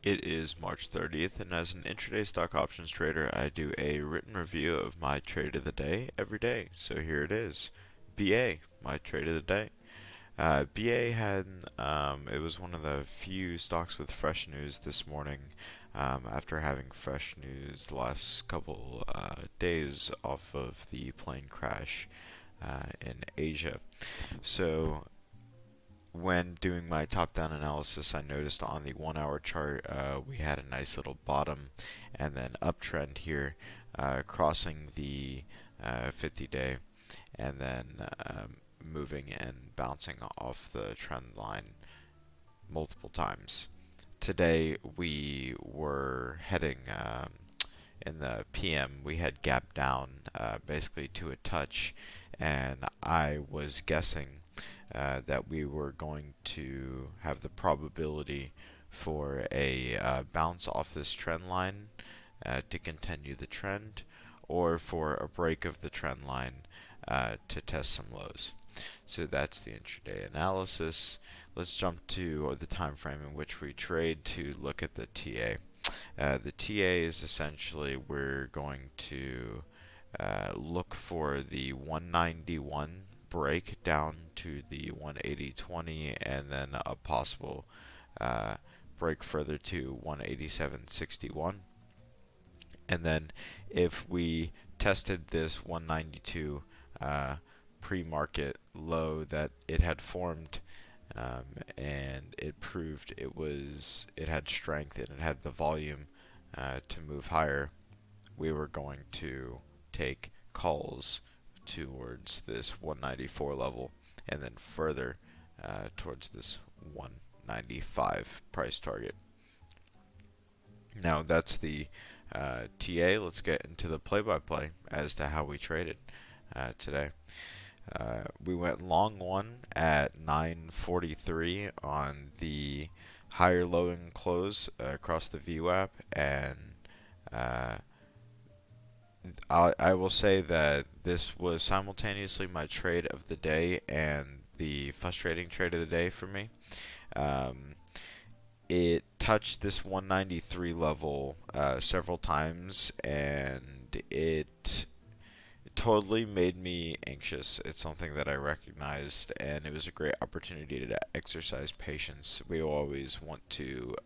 It is March 30th, and as an intraday stock options trader, I do a written review of my trade of the day every day. So here it is. BA, my trade of the day. BA had, it was one of the few stocks with fresh news this morning after having fresh news the last couple days off of the plane crash in Asia. So when doing my top-down analysis, I noticed on the 1 hour chart we had a nice little bottom and then uptrend here, crossing the 50-day and then moving and bouncing off the trend line multiple times. Today we were heading in the PM, we had gap down basically to a touch, and I was guessing that we were going to have the probability for a bounce off this trend line to continue the trend, or for a break of the trend line to test some lows. So that's the intraday analysis. Let's jump to the time frame in which we trade to look at the TA. The TA is essentially we're going to look for the 191 break down to the 180.20 and then a possible break further to 187.61. And then if we tested this 192 pre-market low that it had formed, and it proved it had strength and it had the volume to move higher, we were going to take calls towards this 194 level and then further towards this 195 price target. Now that's the TA. Let's get into the play-by-play as to how we traded today. We went long one at 9:43 on the higher low and close across the VWAP, and I will say that this was simultaneously my trade of the day and the frustrating trade of the day for me. It touched this 193 level several times, and it totally made me anxious. It's something that I recognized, and it was a great opportunity to exercise patience. We always want to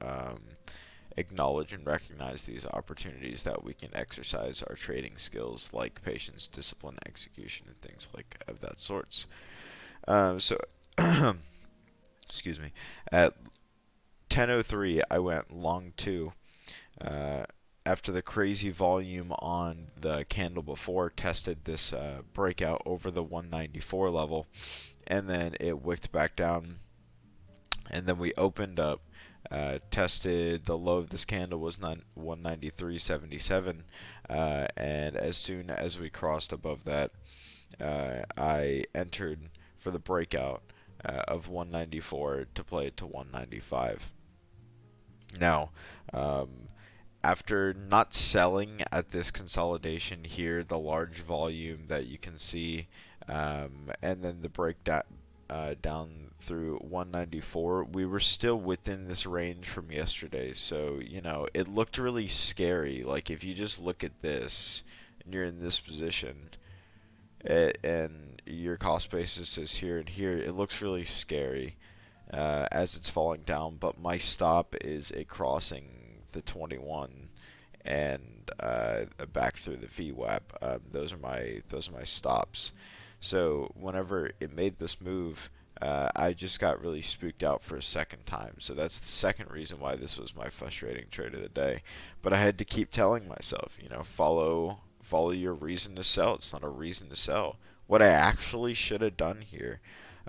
acknowledge and recognize these opportunities that we can exercise our trading skills, like patience, discipline, execution, and things like of that sorts. So, excuse me. At 10:03, I went long two. After the crazy volume on the candle before, tested this breakout over the 194 level, and then it wicked back down, and then we opened up, tested the low of this candle was 193.77, and as soon as we crossed above that, I entered for the breakout of 194 to play it to 195. Now, after not selling at this consolidation here, the large volume that you can see, and then the breakdown down through 194, we were still within this range from yesterday. So, it looked really scary. Like, if you just look at this and you're in this position, and your cost basis is here and here, it looks really scary as it's falling down. But my stop is a crossing the 21 and back through the VWAP. Those are my stops. So whenever it made this move, I just got really spooked out for a second time. So that's the second reason why this was my frustrating trade of the day. But I had to keep telling myself, follow your reason to sell. It's not a reason to sell. What I actually should have done here,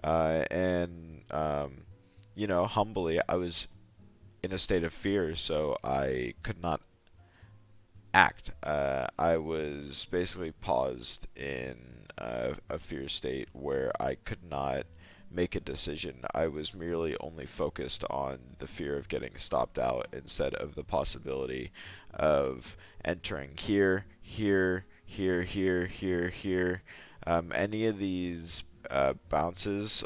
and humbly, I was in a state of fear, so I could not act. I was basically paused in a fear state where I could not make a decision. I was merely only focused on the fear of getting stopped out instead of the possibility of entering here, here, here, here, here, here. Any of these bounces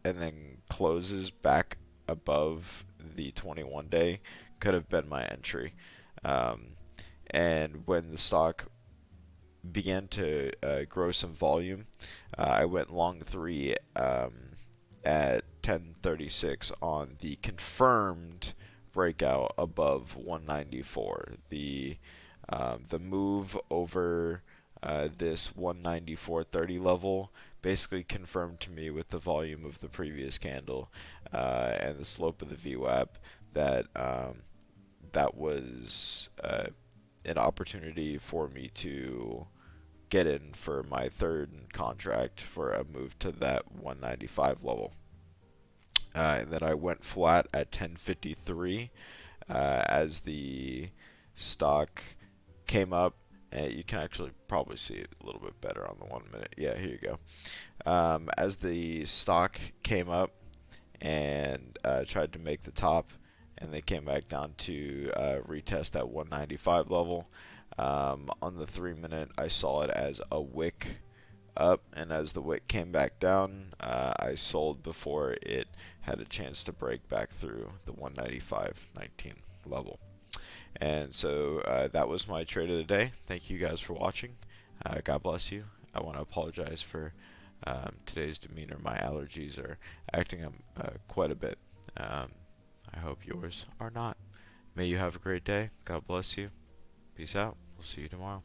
and then closes back above the 21 day could have been my entry. Um, and when the stock began to grow some volume, I went long three at 1036 on the confirmed breakout above 194. The move over this 194.30 level basically confirmed to me with the volume of the previous candle and the slope of the VWAP that that was an opportunity for me to get in for my third contract for a move to that 195 level. And then I went flat at 1053 as the stock came up. And you can actually probably see it a little bit better on the 1 minute. Yeah, here you go. As the stock came up and tried to make the top, and they came back down to retest that 195 level. On the 3 minute, I saw it as a wick up, and as the wick came back down, I sold before it had a chance to break back through the 195.19 level. And so that was my trade of the day. Thank you guys for watching. God bless you. I want to apologize for today's demeanor. My allergies are acting up quite a bit. I hope yours are not. May you have a great day. God bless you. Peace out. We'll see you tomorrow.